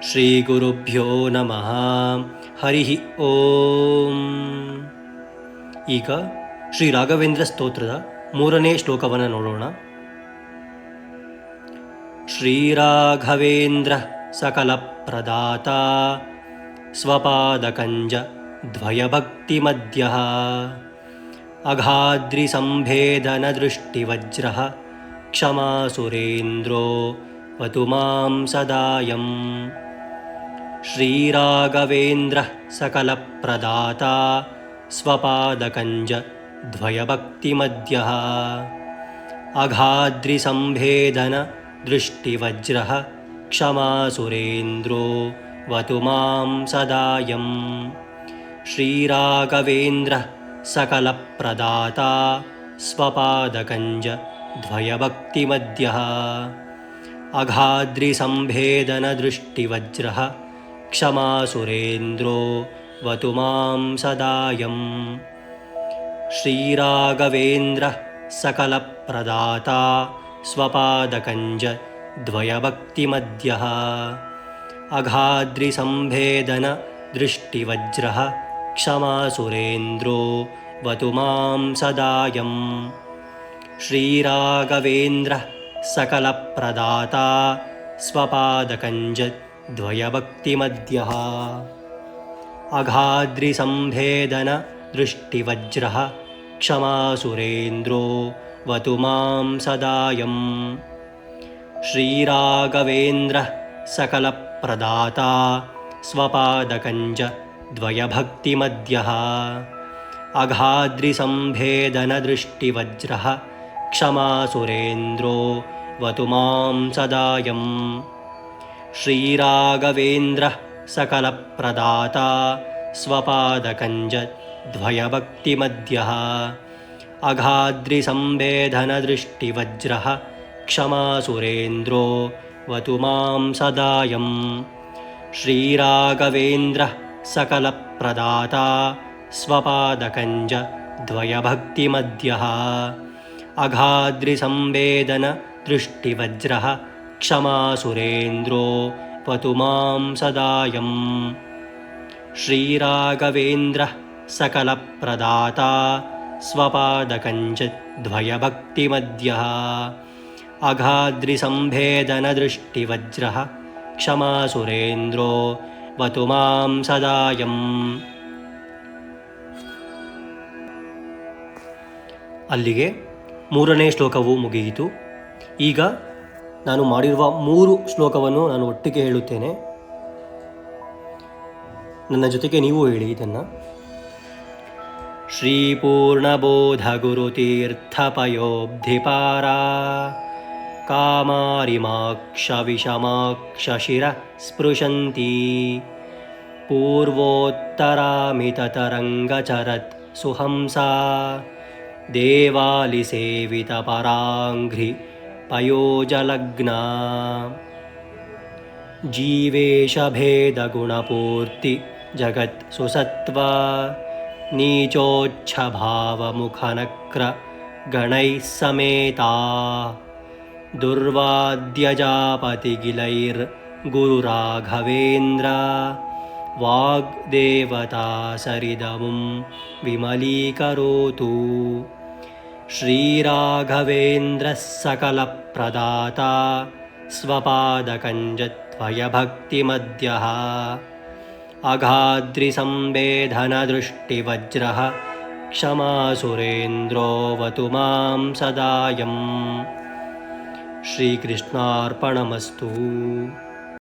ಶ್ರೀಗುರುಭ್ಯೋ ನಮಃ. ಹರಿ ಓಂ. ಈಗ ಶ್ರೀ ರಾಘವೇಂದ್ರ ಸ್ತೋತ್ರದ 3ನೇ ಶ್ಲೋಕವನ್ನು ನೋಡೋಣ. ಶ್ರೀರಾಘವೇಂದ್ರ ಸಕಲ ಪ್ರದಾತ ಸ್ವಪಾದಕಂಜ ದ್ವಯಭಕ್ತಿಮಧ್ಯ ಅಘಾದ್ರಿ ಸಂಭೇದನ ದೃಷ್ಟಿವಜ್ರ ಕ್ಷಮಾ ಸುರೇಂದ್ರೋ ವತು ಮಾಂ ಸದಾಯಂ. ಶ್ರೀರಾಘವೇಂದ್ರ ಸಕಲ ಪ್ರದಾತ ಸ್ವಪಾದಕಂಜ ದ್ವಯಭಕ್ತಿಮಧ್ಯ ಅಘಾದ್ರಿ ಸಂಭೇದನ ದೃಷ್ಟಿವಜ್ರ ಕ್ಷಮಾ ಸುರೇಂದ್ರೋ ವತು ಮಾಂ ಸದಾಯಂ. ಶ್ರೀರಾಘವೇಂದ್ರ ಸಕಲ ಪ್ರದಾತ ಸ್ವಪಾದಕಂಜ ದ್ವಯಭಕ್ತಿಮಧ್ಯ ಅಘಾದ್ರಿ ಸಂಭೇದನ ದೃಷ್ಟಿವಜ್ರ ಕ್ಷಮಾ ಸುರೇಂದ್ರೋ ವತು ಮಾಂ ಸದಾಯಂ. ಶ್ರೀರಾಘವೇಂದ್ರ ಸಕಲ ಪ್ರದಾತ ಸ್ವಪಾದಕಂಜ ದ್ವಯಭಕ್ತಿಮಧ್ಯ ಅಘಾದ್ರಿ ಸಂಭೇದನ ದೃಷ್ಟಿವಜ್ರ ಕ್ಷಮಾ ಸುರೇಂದ್ರೋ ವತು ಮಾಂ ಸದಾಯಂ. ಶ್ರೀರಾಘವೇಂದ್ರ ಸಕಲ ಪ್ರದಾತ ಸ್ವಪಾದಕಂಜ ದ್ವಯಭಕ್ತಿಮಧ್ಯ ಅಘಾದ್ರಿ ಸಂಭೇದನ ದೃಷ್ಟಿವಜ್ರ ಕ್ಷಮಾ ಸುರೇಂದ್ರೋ ವತು ಮಾಂ ಸದಾಯಂ. ಶ್ರೀರಾಘವೇಂದ್ರ ಸಕಲ ಪ್ರದಾತ ಸ್ವಪಾದಕಂಜ ದ್ವಯಭಕ್ತಿಮಧ್ಯ ಅಘಾದ್ರಿ ಸಂಭೇದನ ದೃಷ್ಟಿವಜ್ರ ಕ್ಷಮಾ ಸುರೇಂದ್ರೋ ವತು ಮಾಂ ಸದಾಯಂ. ಶ್ರೀರಾಘವೇಂದ್ರ ಸಕಲ ಪ್ರದಾತ ಸ್ವಪಾದಕಂಜ ದ್ವಯಭಕ್ತಿಮಧ್ಯ ಅಘಾದ್ರಿ ಸಂಭೇದನ ದೃಷ್ಟಿವಜ್ರ ಕ್ಷಮಾ ಸುರೇಂದ್ರೋ ವತು ಮಾಂ ಸದಾಯಂ. ಶ್ರೀರಾಘವೇಂದ್ರ ಸಕಲ ಪ್ರದಾತ ಸ್ವಪಾದಕಂಜ ದ್ವಯಭಕ್ತಿಮಧ್ಯ ಅಘಾದ್ರಿ ಸಂಭೇದನ ದೃಷ್ಟಿವಜ್ರ ಕ್ಷಮಾ ಸುರೇಂದ್ರೋ ವತು ಮಾಂ ಸದಾಯಂ. ಶ್ರೀರಾಘವೇಂದ್ರ ಸಕಲ ಪ್ರದಾತ ಸ್ವಪಾದಕಂಜ ದ್ವಯಭಕ್ತಿಮಧ್ಯ ಅಘಾದ್ರಿ ಸಂಭೇದನ ದೃಷ್ಟಿವಜ್ರ ಕ್ಷಮಾ ಸುರೇಂದ್ರೋ ವತು ಮಾಂ ಸದಾಯಂ. ಅಲ್ಲಿಗೆ 3ನೇ ಶ್ಲೋಕವು ಮುಗಿಯಿತು. ಈಗ ನಾನು ಮಾಡಿರುವ 3 ಶ್ಲೋಕವನ್ನು ನಾನು ಒಟ್ಟಿಗೆ ಹೇಳುತ್ತೇನೆ. ನನ್ನ ಜೊತೆಗೆ ನೀವು ಹೇಳಿ ಇದನ್ನು. ಶ್ರೀ ಪೂರ್ಣಬೋಧ ಗುರುತೀರ್ಥಪಯೋಬ್ಧಿಪಾರ ಕಾಮಾರಿಮಾಕ್ಷ ವಿಷಮಾಕ್ಷ ಶಿರ ಸ್ಪೃಶಂತಿ ಪೂರ್ವೋತ್ತರಾಮಿತತರಂಗಚರತ್ ಸುಹಂಸಾ ದೇವಾಲಿಸೇವಿತ ಪರಾಂಘ್ರಿ ಪಯೋಜಲಗ್ನಾ. ಜೀವೇಶ ಭೇದ ಗುಣಪೂರ್ತಿ ಜಗತ್ ಸುಸತ್ವ ನೀಚೋಚ್ಛ ಭಾವ ಮುಖನಕ್ರ ಗಣೈಃ ಸಮೇತಾ ದುರ್ವಾದ್ಯಜಾಪತಿಗಿಲೈರ್ ಗುರುರಾಘವೇಂದ್ರ ವಾಗ್ದೇವತಾ ಸರಿದಮುಂ ವಿಮಲೀಕರೋತು. ಶ್ರೀರಾಘವೇಂದ್ರ ಸಕಲ ಪ್ರದಾತ ಸ್ವಪಾದಕಂಜ ದ್ವಯಭಕ್ತಿಮಧ್ಯ ಅಘಾದ್ರಿ ಸಂಭೇದನ ದೃಷ್ಟಿವಜ್ರ ಕ್ಷಮಾ ಸುರೇಂದ್ರೋ ವತು ಮಾಂ ಸದಾಯಂ. ಶ್ರೀಕೃಷ್ಣಾರ್ಪಣಮಸ್ತು.